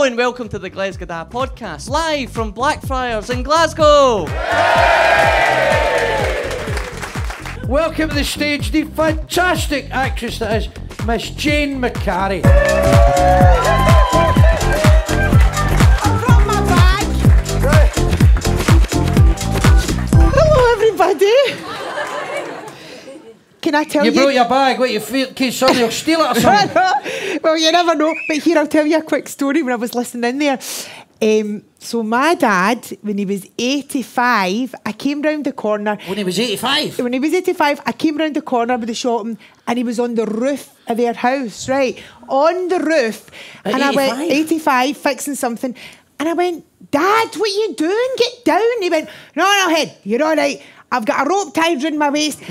and welcome to the Glesga podcast, live from Blackfriars in Glasgow. Welcome to the stage, the fantastic actress that is Miss Jane McCarry. I brought my bag. Hello, everybody. Can I tell you? You brought your bag, what, you feel in case somebody will steal it or something? Well, you never know. But here, I'll tell you a quick story when I was listening in there. So my dad, when he was 85, I came round the corner. When he was 85? When he was 85, I came round the corner with the shopping and he was on the roof of their house, right? On the roof. At and 85? I went, 85, fixing something. And I went, Dad, what are you doing? Get down. He went, no, head, you're all right. I've got a rope tied round my waist.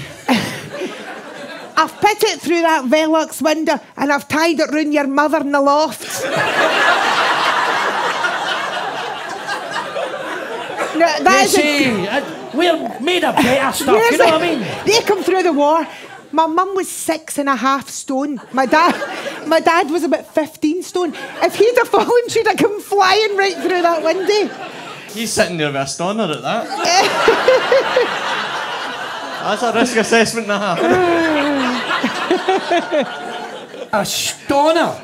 I've put it through that Velux window and I've tied it round your mother in the loft. No, we're made of better stuff, you know what I mean? They come through the war. My mum was 6.5 stone. My dad was about 15 stone. If he'd have fallen, she'd have come flying right through that window. He's sitting there with a stunner at that. That's a risk assessment and a half. A stoner.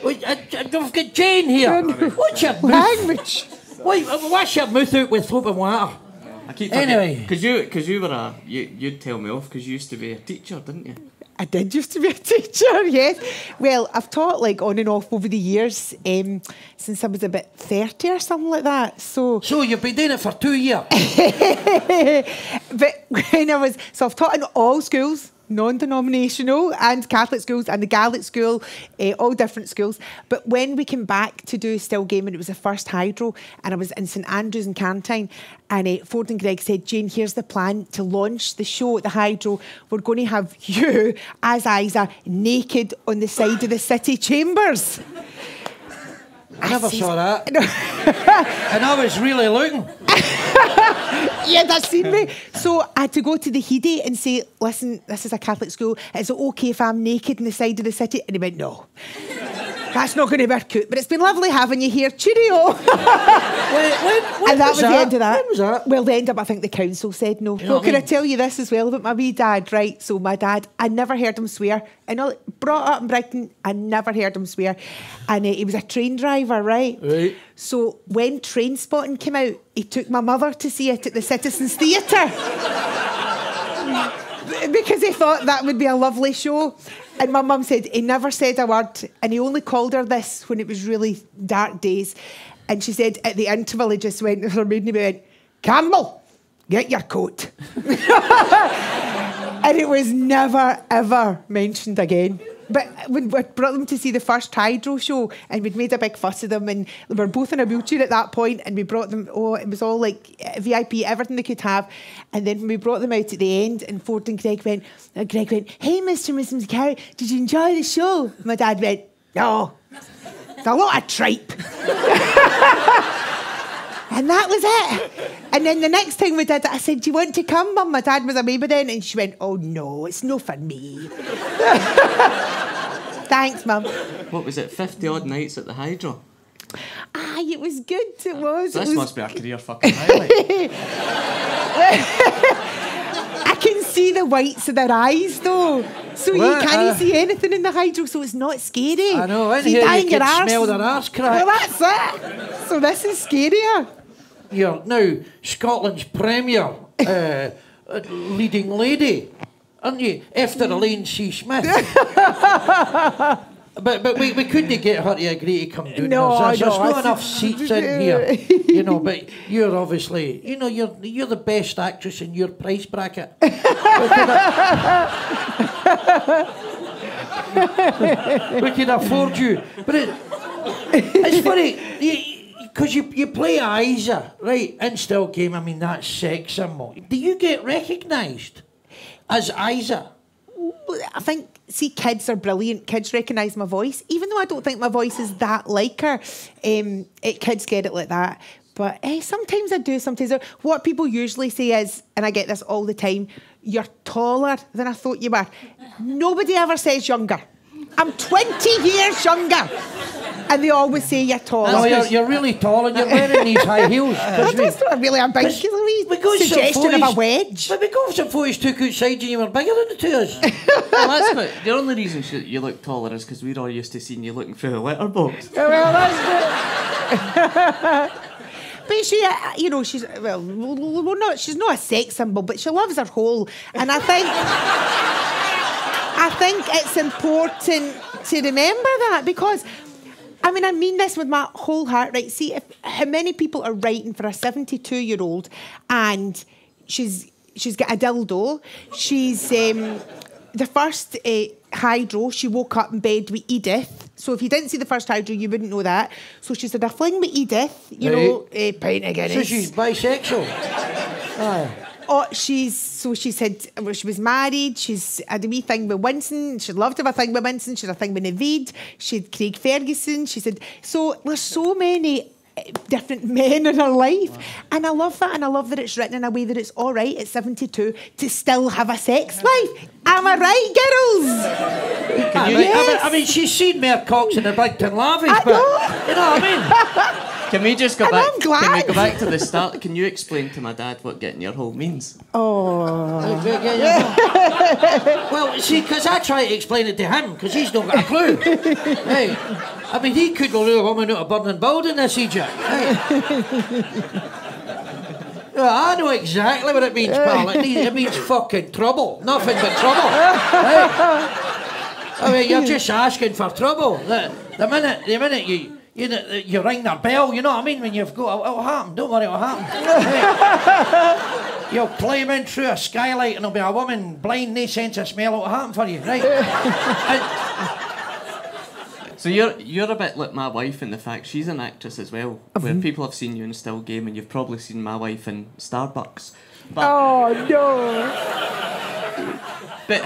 I've got Jane here. What's your language? Wash your mouth out with soap and water. I keep anyway, because you were you'd tell me off because you used to be a teacher, didn't you? I did used to be a teacher, yes. Well, I've taught like on and off over the years, since I was about 30 or something like that. So you've been doing it for 2 years. But when I've taught in all schools, non-denominational and Catholic schools and the Gaelic school, all different schools. But when we came back to do still gaming, it was the first hydro and I was in St Andrews in Carntyne and Ford and Greg said, Jane, here's the plan to launch the show at the hydro. We're going to have you as Isa naked on the side of the city chambers. I never saw that. And I was really looking. Yeah, that's seen me. So I had to go to the Hede and say, listen, this is a Catholic school. Is it okay if I'm naked on the side of the city? And he went, no. That's not going to work out. But it's been lovely having you here. Cheerio. When and that was the end of that. When was that? Well, the end up, I think the council said no. Well, can I tell you this as well about my wee dad, right? So my dad, I never heard him swear. And all brought up in Brighton, I never heard him swear. And he was a train driver, right? Right. So when Train Spotting came out, he took my mother to see it at the Citizens Theatre. Because he thought that would be a lovely show. And my mum said he never said a word and he only called her this when it was really dark days. And she said at the interval he just went to her maiden and went, Campbell, get your coat. And it was never, ever mentioned again. But we brought them to see the first hydro show and we'd made a big fuss of them and they were both in a wheelchair at that point and we brought them, it was all like VIP, everything they could have. And then when we brought them out at the end and Ford and Greg went, hey, Mr. and Mrs. McCarry, did you enjoy the show? My dad went, no, it's a lot of tripe. And that was it. And then the next time we did it, I said, do you want to come, Mum? My dad was a baby then. And she went, oh, no, it's no for me. Thanks, Mum. What was it, 50-odd nights at the hydro? Aye, it was good, it was. This must be a career fucking highlight. I can see the whites of their eyes, though. So you can't see anything in the hydro, so it's not scary. I know, in so here you can smell their arse crack. Well, that's it. So this is scarier. You're now Scotland's premier leading lady, aren't you? After Elaine C. Smith. But we couldn't get her to agree to come down. There's not enough seats in here, you know. But you're obviously, you know, you're the best actress in your price bracket. We can afford you, but it's funny. Because you play Isa, right, in still game, I mean, that's sex symbol. Do you get recognised as Isa? I think, see, kids are brilliant. Kids recognise my voice. Even though I don't think my voice is that like her, kids get it like that. But sometimes I do, sometimes I... What people usually say is, and I get this all the time, you're taller than I thought you were. Nobody ever says younger. I'm 20 years younger. And they always say you're tall. No, you're really tall and you're wearing these high heels. That's not really a big suggestion of a wedge. But we got some photos took outside and you were bigger than the two of us. Well, that's good. The only reason you look taller is because we're all used to seeing you looking through the letterbox. Well, that's good. But she, you know, she's she's not a sex symbol, but she loves her hole, and I think it's important to remember that, because I mean this with my whole heart, right? See, how many people are writing for a 72-year-old and she's got a dildo. She's the first hydro, she woke up in bed with Edith. So if you didn't see the first hydro, you wouldn't know that. So she's had a fling with Edith, you know, pint of Guinness. So she's bisexual. Aye. Oh, she said, well, she was married, she's had a wee thing with Winston, she'd love to have a thing with Winston, she had a thing with Naveed, she had Craig Ferguson, she said, so there's so many different men in her life, and I love that, and I love that it's written in a way that it's all right at 72 to still have a sex life. Am I right, girls? Yes. I mean, she's seen more cocks in the Bigton Lavies, but you know what I mean? Can we just go back? I'm glad. Can we go back to the start? Can you explain to my dad what getting your hole means? Oh. Well, see, because I try to explain it to him, because he's not got a clue. Hey, I mean, he could go lure a woman out of burning building this Egypt. Hey. Well, I know exactly what it means, pal. It means fucking trouble. Nothing but trouble. Hey. I mean, you're just asking for trouble. The minute you ring their bell, you know what I mean? When you've got, it'll happen. Don't worry, it'll happen. You'll climb in through a skylight and there'll be a woman blind, no sense of smell. It'll happen for you, right? So you're a bit like my wife in the fact she's an actress as well. Where people have seen you in Still Game, and you've probably seen my wife in Starbucks. But, oh no! But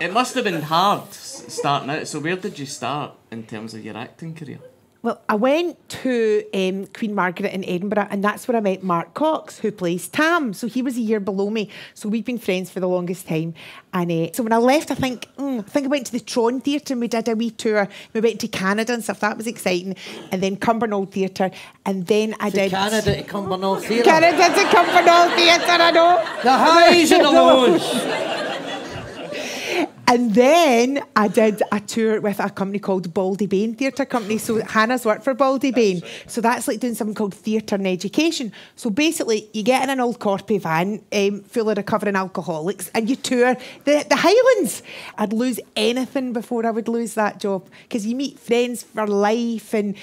it must have been hard starting out. So where did you start in terms of your acting career? Well, I went to Queen Margaret in Edinburgh, and that's where I met Mark Cox, who plays Tam. So he was a year below me. So we've been friends for the longest time. And so when I left, I think I went to the Tron Theatre and we did a wee tour. We went to Canada and stuff. That was exciting. And then Cumbernauld Theatre. And then I did... Canada to Cumbernauld Theatre. Canada to Cumbernauld Theatre, I know. The highs and the lows. And then I did a tour with a company called Baldy Bain Theatre Company. So Hannah's worked for Baldy Bain. So that's like doing something called theatre and education. So basically, you get in an old Corpy van full of recovering alcoholics and you tour the Highlands. I'd lose anything before I would lose that job, because you meet friends for life and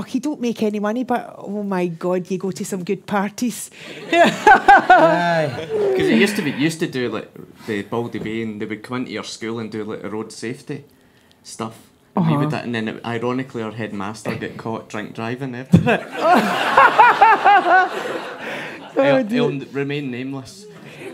you don't make any money, but oh my God, you go to some good parties. Because it used to do like the Baldy Bain, they would come into your school and do like the road safety stuff. And we would, and then ironically our headmaster get caught drink driving after it. He'll remain nameless.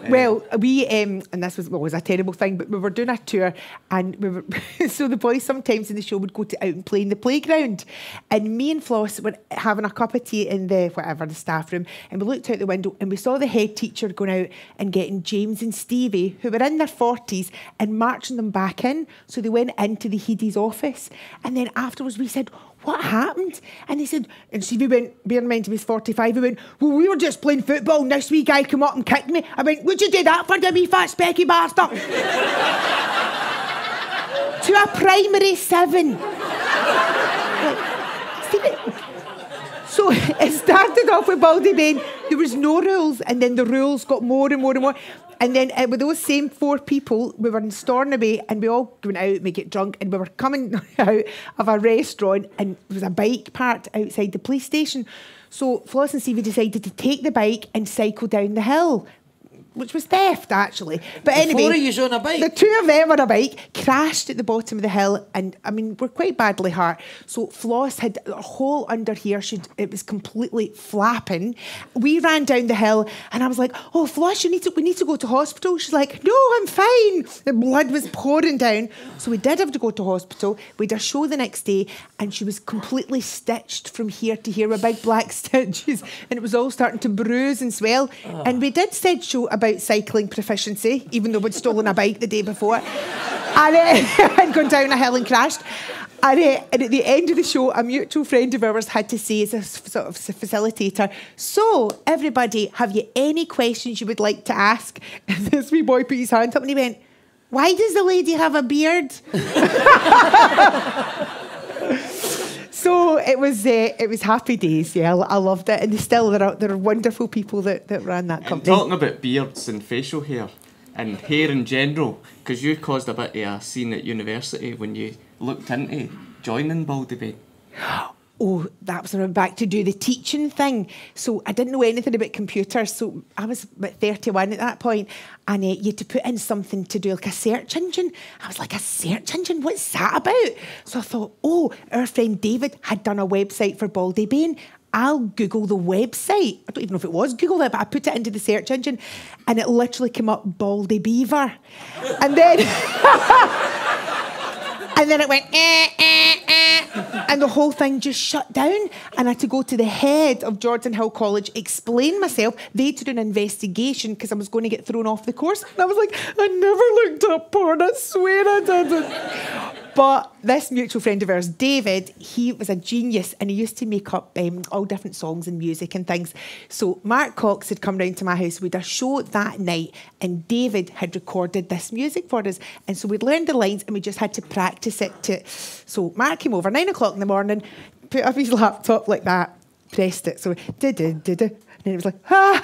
Well, we and this was a terrible thing, but we were doing a tour, and we were so the boys sometimes in the show would go out and play in the playground, and me and Floss were having a cup of tea in the staff room, and we looked out the window and we saw the head teacher going out and getting James and Stevie, who were in their 40s, and marching them back in. So they went into the Heady's office, and then afterwards we said, what happened? And he said, and Stevie went, bear in mind he was 45, he went, well, we were just playing football and this wee guy came up and kicked me. I went, would you do that for the wee fat specky bastard? To a primary 7. Stevie. So it started off with Baldy Bain. There was no rules, and then the rules got more and more and more. And then with those same 4 people, we were in Stornoway and we all went out and we get drunk, and we were coming out of a restaurant and there was a bike parked outside the police station. So Floss and Stevie decided to take the bike and cycle down the hill, which was theft, actually. But anyway, 4 of you on a bike. The 2 of them on a bike crashed at the bottom of the hill, and I mean, we're quite badly hurt. So Floss had a hole under here; it was completely flapping. We ran down the hill, and I was like, "Oh, Floss, we need to go to hospital." She's like, "No, I'm fine." The blood was pouring down, so we did have to go to hospital. We had a show the next day, and she was completely stitched from here to here with big black stitches, and it was all starting to bruise and swell. Oh. And we did said show about cycling proficiency, even though we'd stolen a bike the day before and gone down a hill and crashed. And at the end of the show, a mutual friend of ours had to say, as a sort of facilitator, so, everybody, have you any questions you would like to ask? And this wee boy put his hand up and he went, why does the lady have a beard? So it was happy days, yeah. I loved it. And there are wonderful people that ran that company. Talking about beards and facial hair and hair in general, because you caused a bit of a scene at university when you looked into joining Baldy Bane. Oh, that was when I went back to do the teaching thing. So I didn't know anything about computers. So I was about 31 at that point, and you had to put in something to do like a search engine. I was like, a search engine? What's that about? So I thought, oh, our friend David had done a website for Baldy Bane. I'll Google the website. I don't even know if it was Google it, but I put it into the search engine, and it literally came up Baldy Beaver. And then... And then it went, and the whole thing just shut down. And I had to go to the head of Jordan Hill College, explain myself. They had to do an investigation because I was going to get thrown off the course. And I was like, I never looked up porn, I swear I didn't. But this mutual friend of ours, David, he was a genius and he used to make up all different songs and music and things. So Mark Cox had come round to my house. We had a show that night and David had recorded this music for us. And so we'd learned the lines and we just had to practice it. So Mark came over 9 o'clock in the morning, put up his laptop like that, pressed it. So and it was like, and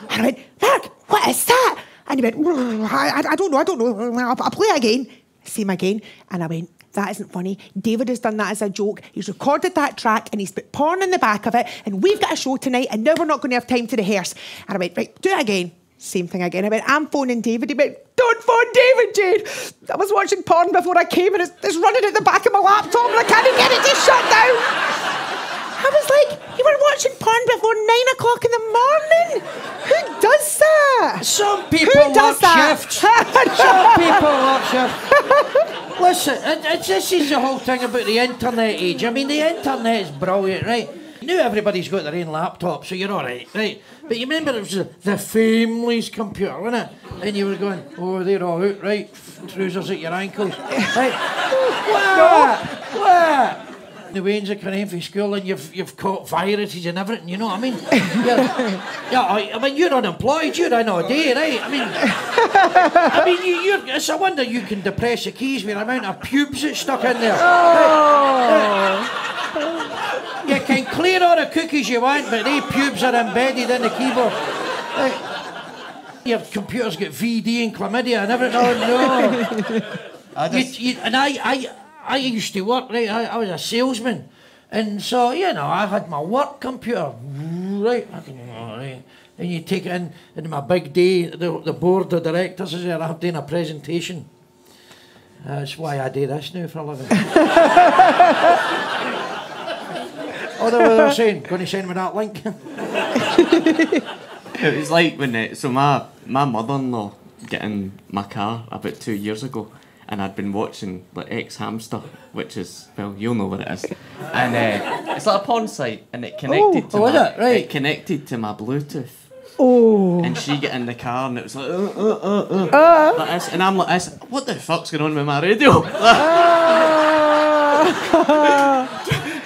I went, Mark, what is that? And he went, I don't know. I'll play again. Same again. And I went, that isn't funny. David has done that as a joke. He's recorded that track and he's put porn in the back of it and we've got a show tonight and now we're not going to have time to rehearse. And I went, right, do it again. Same thing again. I went, I'm phoning David. He went, don't phone David, Jane. I was watching porn before I came and it's running at the back of my laptop and I can't get it to shut down. I was like, you were watching porn before 9 o'clock in the morning? Who does that? Some people work shifts. Some people work shifts. Listen, this is the whole thing about the internet age. I mean, the internet is brilliant, right? Now everybody's got their own laptop, so you're all right? But you remember it was the family's computer, wasn't it? And you were going, oh, they're all out, right? Trousers at your ankles. Right? What? The Waynes are coming in from school and you've caught viruses and everything, you know what I mean? I mean, you're unemployed, you're in all day, right? I mean, it's a wonder you can depress the keys with the amount of pubes that's stuck in there. Oh. You can clear all the cookies you want, but they pubes are embedded in the keyboard. Your computer's got VD and chlamydia and everything. Oh, no. I used to work, right? I was a salesman. And so, you know, I had my work computer, right? And you take it in, and my big day, the board of directors is there, I'm doing a presentation. That's why I do this now for a living. Although they're saying, going to send me that link. It was like when, my mother-in-law got in my car about 2 years ago, and I'd been watching like X-Hamster, which is, well, you'll know what it is. And it's like a porn site, and it connected it connected to my Bluetooth. Oh. And she got in the car, and it was like, like this, and I'm like this, what the fuck's going on with my radio?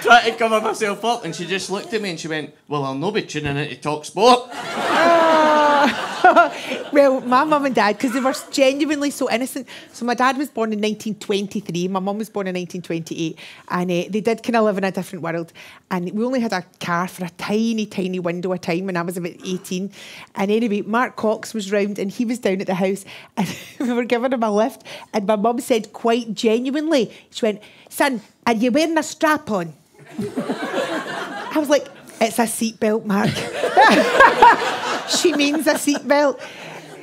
Trying to cover myself up, and she just looked at me and she went, well, I'll not be tuning in to talk sport. Well, my mum and dad, because they were genuinely so innocent. So my dad was born in 1923, my mum was born in 1928, and they did kind of live in a different world. And we only had a car for a tiny, tiny window of time when I was about 18. And anyway, Mark Cox was round and he was down at the house and we were giving him a lift. And my mum said quite genuinely, she went, son, are you wearing a strap on? I was like, it's a seatbelt, Mark. She means a seatbelt.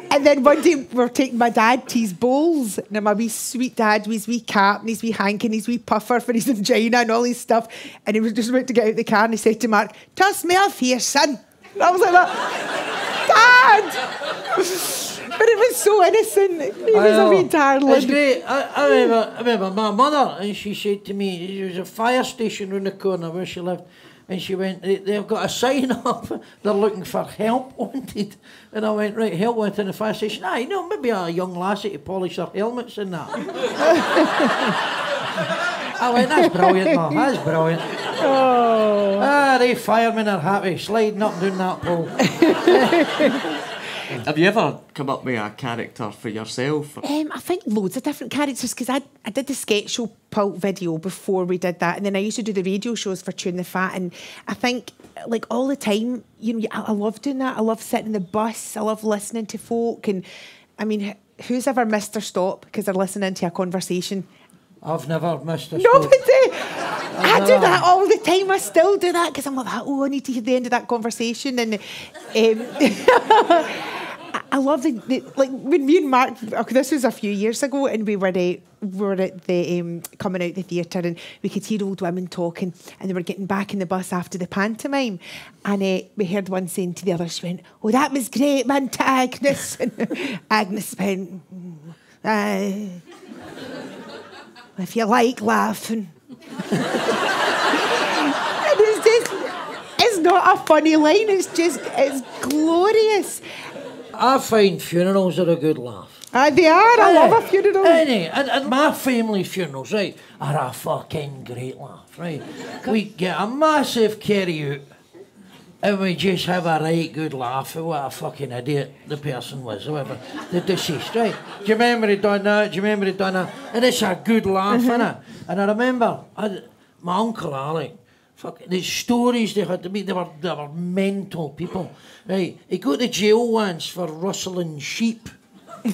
And then one day we were taking my dad to his bowls. And my wee sweet dad with his wee cap and his wee hanky and his wee puffer for his angina and all his stuff. And he was just about to get out the car and he said to Mark, toss me off here, son. And I was like, Dad! But it was so innocent. He was a wee darling. It's great. I remember my mother, and she said to me, there was a fire station around the corner where she lived, and she went, they've got a sign up, they're looking for help wanted. And I went, right, help wanted in the fire station. Aye, maybe a young lassie to polish their helmets and that. I went, that's brilliant, man, that's brilliant. Oh. Ah, they firemen are happy, sliding up and down that pole. Have you ever come up with a character for yourself? I think loads of different characters, because I did the sketch show Pulp video before we did that, and then I used to do the radio shows for Tune the Fat, and I think like all the time, you know, I love doing that. I love sitting in the bus, I love listening to folk, and I mean, who's ever missed their stop because they're listening to a conversation? I've never missed a Nobody! stop. I do that all the time. I still do that because I'm like, oh, I need to hear the end of that conversation. And I love the like when me and Mark. Okay, this was a few years ago, and we were at the coming out the theatre, and we could hear old women talking, and they were getting back in the bus after the pantomime, and we heard one saying to the other, she went, "Oh, that was great, man, to Agnes." And Agnes went, "If you like laughing." And it's not a funny line, it's glorious. I find funerals are a good laugh. They are, I love a funeral. And my family funerals, right, are a fucking great laugh, right? We get a massive carry out and we just have a right good laugh at what a fucking idiot the person was, whoever, the deceased, right? Do you remember he done that? Do you remember he done that? And it's a good laugh, innit? And I remember my Uncle Alec, the stories they had to be, they were mental people, right? He got to jail once for rustling sheep out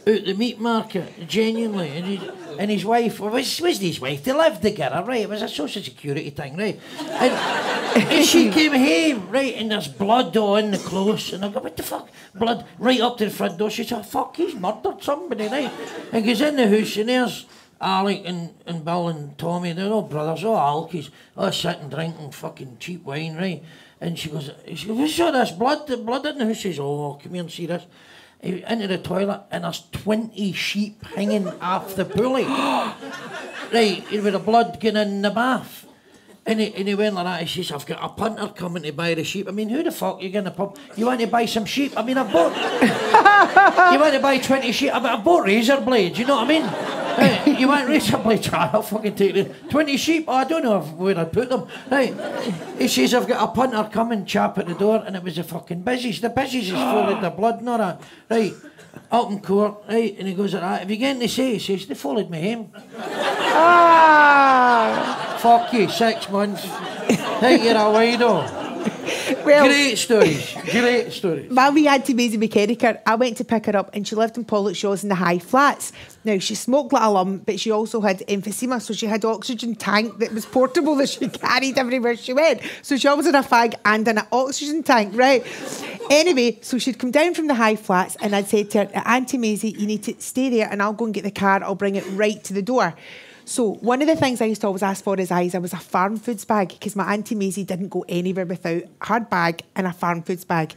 the meat market, genuinely. And his wife, was his wife, they lived together, right? It was a social security thing, right? And she came home, right, and there's blood on the clothes. And I go, what the fuck? Blood right up to the front door. She said, oh, fuck, he's murdered somebody, right? And goes in the house, and there's Alec and Bill and Tommy, they're all brothers, all alkies, all sitting drinking fucking cheap wine, right? And she goes, what's all this blood? The blood in the house. She says, oh, come here and see this. Into the toilet, and there's 20 sheep hanging off the pulley. Right, with the blood going in the bath. And he went like that, he says, I've got a punter coming to buy the sheep. I mean, who the fuck are you going to pub? You want to buy some sheep? I mean, I bought... You want to buy 20 sheep? I mean, I bought razor blades, you know what I mean? Right, you want razor blades? I'll fucking take it. 20 sheep? Oh, I don't know where I'd put them. Right, he says, I've got a punter coming, chap at the door, and it was the fucking busies. The busies is full of the blood and all that. Right, out in court, right, and he goes like that. Have you got anything to say? He says, they followed me home. Ah. Fuck you, 6 months. Think you're a widow. Well, great stories, great stories. My wee Auntie Maisie McCarry, I went to pick her up, and she lived in Pollokshaws in the high flats. Now, she smoked like a lump, but she also had emphysema, so she had an oxygen tank that was portable that she carried everywhere she went. So she always had a fag and an oxygen tank, right? Anyway, so she'd come down from the high flats, and I'd say to her, Auntie Maisie, you need to stay there, and I'll go and get the car, I'll bring it right to the door. So one of the things I used to always ask for as Isa was a farm foods bag, because my Auntie Maisie didn't go anywhere without her bag and a farm foods bag.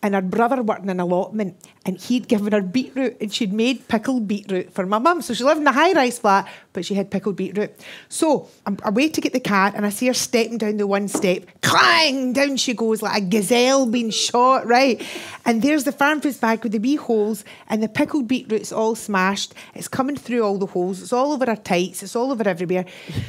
And her brother worked in an allotment, and he'd given her beetroot, and she'd made pickled beetroot for my mum. So she lived in a high-rise flat, but she had pickled beetroot. So I'm away to get the car, and I see her stepping down the one step. Clang! Down she goes like a gazelle being shot, right? And there's the farm foods bag with the wee holes, and the pickled beetroot's all smashed. It's coming through all the holes. It's all over her tights. It's all over everywhere.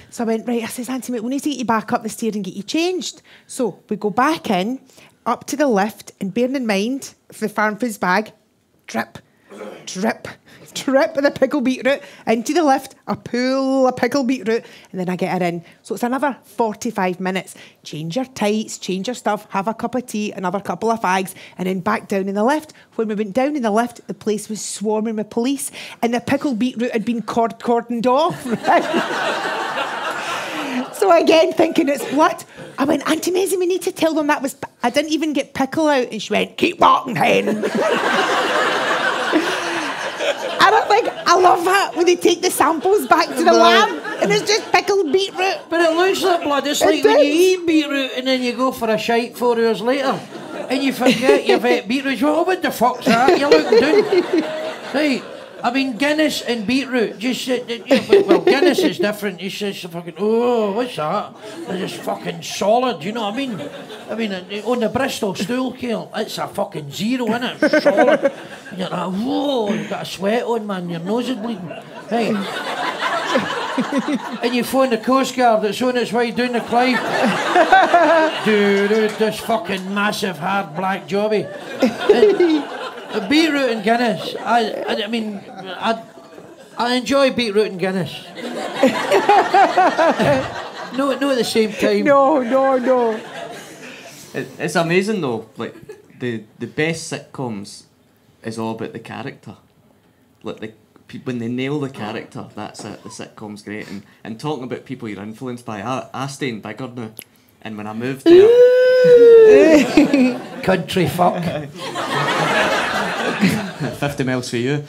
So I went, right, I says, Auntie Mate, we need to get you back up the stairs and get you changed. So we go back in, up to the lift, and bearing in mind, for the farm foods bag, drip, drip, drip of the pickled beetroot into the lift, a pool of pickled beetroot, and then I get her in. So it's another 45 minutes. Change your tights, change your stuff, have a cup of tea, another couple of fags, and then back down in the lift. When we went down in the lift, the place was swarming with police, and the pickled beetroot had been cordoned off. Right? So again, thinking it's blood, I went, Auntie Maisie, we need to tell them that was... I didn't even get pickle out, and she went, keep walking, hen. And I think, I love that when they take the samples back to the lab, and it's just pickled beetroot. But it looks like blood. It's like when you eat beetroot and then you go for a shite 4 hours later, and you forget you've ate beetroot. You go, oh, what the fuck's that? You're looking down. Right. I mean, Guinness and beetroot, just, well, Guinness is different. It's just fucking, oh, what's that? It's just fucking solid, you know what I mean? I mean, on the Bristol stool scale, it's a fucking 0, isn't it? Solid. And you're like, whoa, you've got a sweat on, man, your nose is bleeding. Hey. and you phone the Coast Guard that's on its way down the Clyde. Dude, this fucking massive hard black jobby. Beetroot and Guinness. I mean, I enjoy beetroot and Guinness. No, at the same time. No. It's amazing though. Like the best sitcoms is all about the character. Like when they nail the character, that's it. The sitcom's great. And talking about people you're influenced by, I stay in bigger now. And when I moved there, country fuck. 50 miles for you.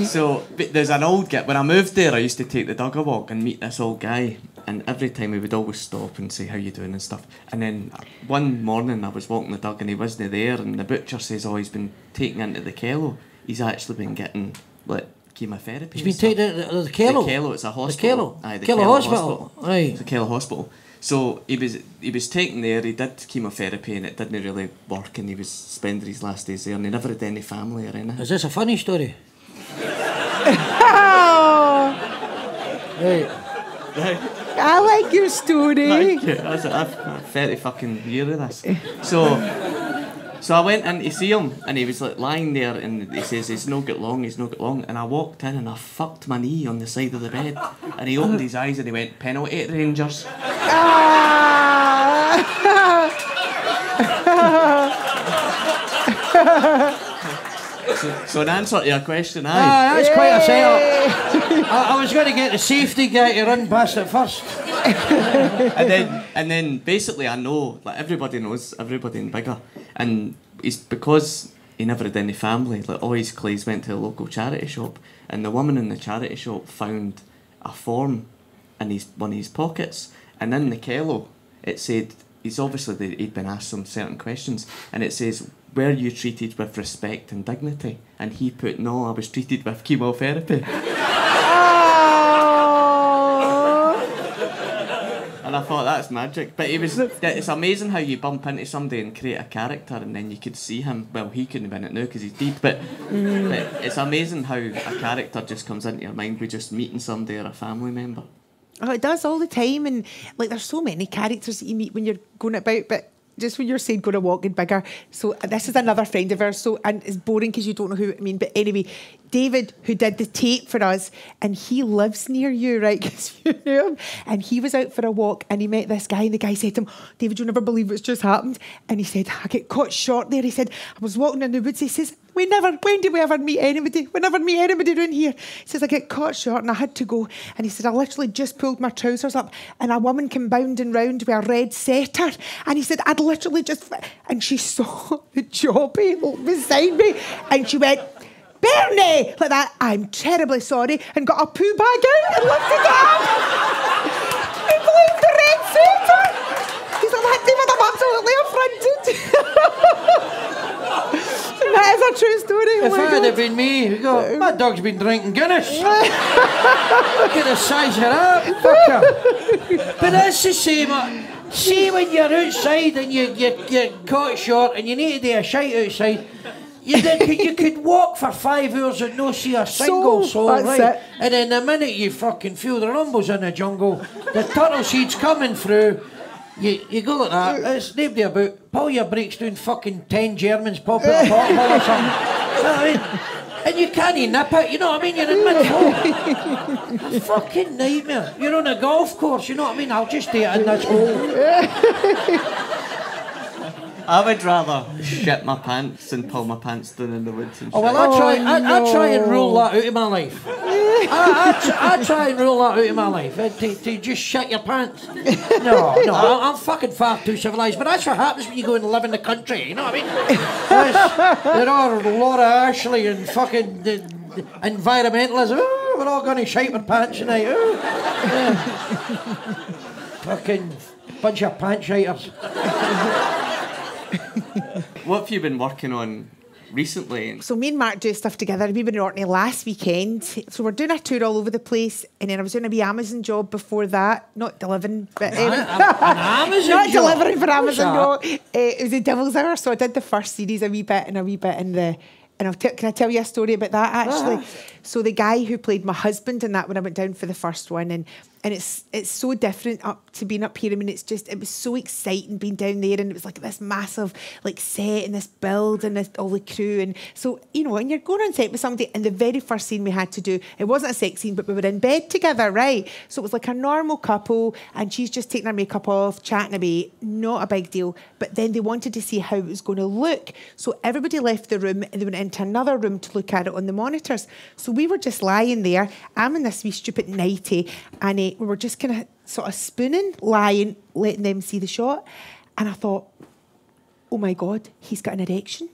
So there's an old guy. When I moved there, I used to take the dog a walk and meet this old guy. And every time he would always stop and say, how you doing and stuff. And then one morning I was walking the dog and he wasn't there. And the butcher says, oh, he's been taken into the Kello. He's actually been getting like chemotherapy. He's been taken into the Kello? The Kello, it's a hospital. The Kello? Aye, the Kello Hospital? Aye. It's a Kello Hospital. So he was taken there, he did chemotherapy and it didn't really work and he was spending his last days there and he never had any family or anything. Is this a funny story? Right. I like your story. Thank you. I've 30 fucking years of this. So I went in to see him and he was like lying there and he says he's not got long. And I walked in and I fucked my knee on the side of the bed and he opened his eyes and he went, penalty at Rangers. So in answer to your question, that's quite a setup. I was going to get the safety guy to run past it first. and then basically I know, like everybody knows everybody in Biggar, and it's because he never had any family. Like all his clays went to a local charity shop, and the woman in the charity shop found a form in one of his pockets, and in the Kello it said he'd been asked some certain questions, and it says, were you treated with respect and dignity? And he put, no, I was treated with chemotherapy. And I thought, that's magic. But it's amazing how you bump into somebody and create a character and then you could see him. Well, he couldn't have been it now because he's dead. But it's amazing how a character just comes into your mind with just meeting somebody or a family member. Oh, it does all the time. And like, there's so many characters that you meet when you're going about, but just when you're saying going to walk in Biggar. So this is another friend of ours. So, and it's boring because you don't know who I mean. But anyway, David, who did the tape for us, and he lives near you, right? Because you knew him. And he was out for a walk and he met this guy. And the guy said to him, David, you'll never believe what's just happened. And he said, I get caught short there. He said, I was walking in the woods. He says, when did we ever meet anybody? We never meet anybody down here. He says, I get caught short and I had to go. And he said, I literally just pulled my trousers up and a woman came bounding round with a red setter. And he said, I'd literally just... And she saw the jobby beside me and she went, Bernie! Like that, I'm terribly sorry. And got a poo bag out and lifted it up. He blamed the red setter. He's like, that David, I'm absolutely affronted. That is a true story. If that had been me, you go, my dog's been drinking Guinness. Look at the size of that fucker. But that's the same. See, when you're outside and you get caught short and you need to do a shite outside, you could walk for 5 hours and not see a single soul, right? It. And then the minute you fucking feel the rumbles in the jungle, the turtle seeds coming through, you go like that, it's nobody about, pull your brakes down, fucking 10 Germans pop out a bottle or something. You know what I mean? And you can't nip it, you know what I mean? You're in mid-hole. A fucking nightmare. You're on a golf course, you know what I mean? I'll just do it in this hole. I would rather shit my pants and pull my pants down in the woods and shit. Oh, well, I try and rule that out of my life. I try and rule that out of my life. To just shit your pants. No, I'm fucking far too civilised. But that's what happens when you go and live in the country, you know what I mean? There are Laura Ashley and fucking environmentalists. Oh, we're all going to shite our pants tonight. Oh. Yeah. Fucking bunch of pant shiters. What have you been working on recently? So me and Mark do stuff together. We were in Orkney last weekend. So we're doing a tour all over the place. And then I was doing a wee Amazon job before that. Not delivering, but... an Amazon not job? delivering for Amazon, no. It was a Devil's Hour. So I did the first series a wee bit and a wee bit in the And can I tell you a story about that, actually? So the guy who played my husband in that, when I went down for the first one, and it's so different up to being up here. I mean, it was so exciting being down there, and it was like this massive like set and this build and all the crew. And so, you know, and you're going on set with somebody, and the very first scene we had to do, it wasn't a sex scene, but we were in bed together, right? So it was like a normal couple, and she's just taking her makeup off, chatting away, not a big deal. But then they wanted to see how it was going to look. So everybody left the room, and they went into another room to look at it on the monitors. So we were just lying there. I'm in this wee stupid nightie, and we were just kind of sort of spooning, lying, letting them see the shot. And I thought, oh my God, he's got an erection.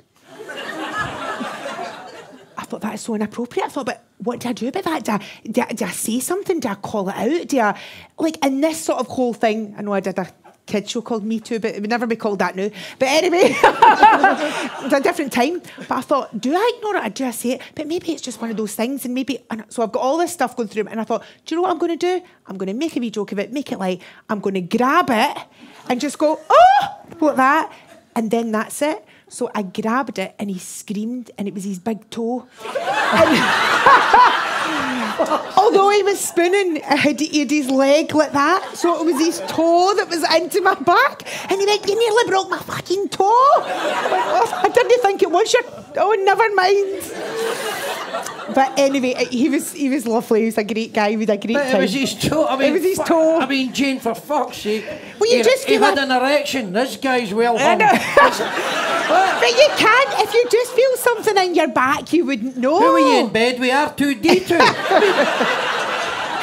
I thought, that is so inappropriate. I thought, but what do I do about that? Do I say something? Do I call it out? Do I, like, in this sort of whole thing, I know I did a kids show called Me Too, but it would never be called that now. But anyway, it's a different time. But I thought, do I ignore it or do I say it? But maybe it's just one of those things, and maybe... And so I've got all this stuff going through, and I thought, do you know what I'm going to do? I'm going to make a wee joke of it, make it light. I'm going to grab it and just go, oh, like that. And then that's it. So I grabbed it, and he screamed, and it was his big toe. Although he was spooning, he had his leg like that, so it was his toe that was into my back. And he went, you nearly broke my fucking toe. I went, oh, I didn't think it was your... Oh, never mind. But anyway, he was lovely. He was a great guy with a great time. It was his toe. I mean, it was his toe. I mean, Jane, for fuck's sake. Well, you just he had an erection. This guy's well hung. But you can't. If you just feel something in your back, you wouldn't know. Who were you in bed with? R2-D2.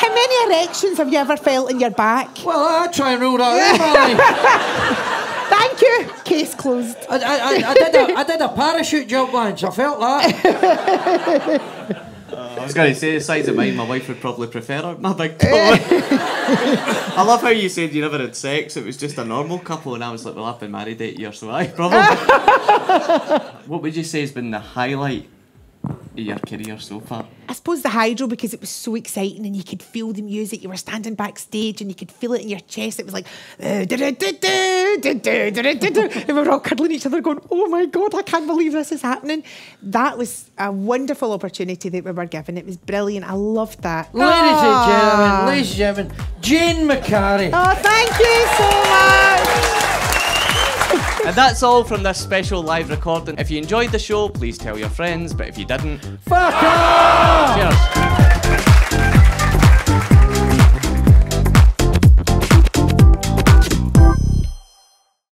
How many erections have you ever felt in your back? Well, I try and rule that out. Thank you. Case closed. I did a parachute jump once. I felt that. I was going to say, the size of mine, my wife would probably prefer my big toe. I love how you said you never had sex, it was just a normal couple, and I was like, well, I've been married 8 years, so I probably... What would you say has been the highlight of your career so far? I suppose the hydro, because it was so exciting and you could feel the music. You were standing backstage and you could feel it in your chest. It was like, and we were all cuddling each other going, oh my God, I can't believe this is happening. That was a wonderful opportunity that we were given. It was brilliant. I loved that. Ladies and gentlemen, Jane McCarry. Oh, thank you so much. And that's all from this special live recording. If you enjoyed the show, please tell your friends, but if you didn't, fuck off! Cheers.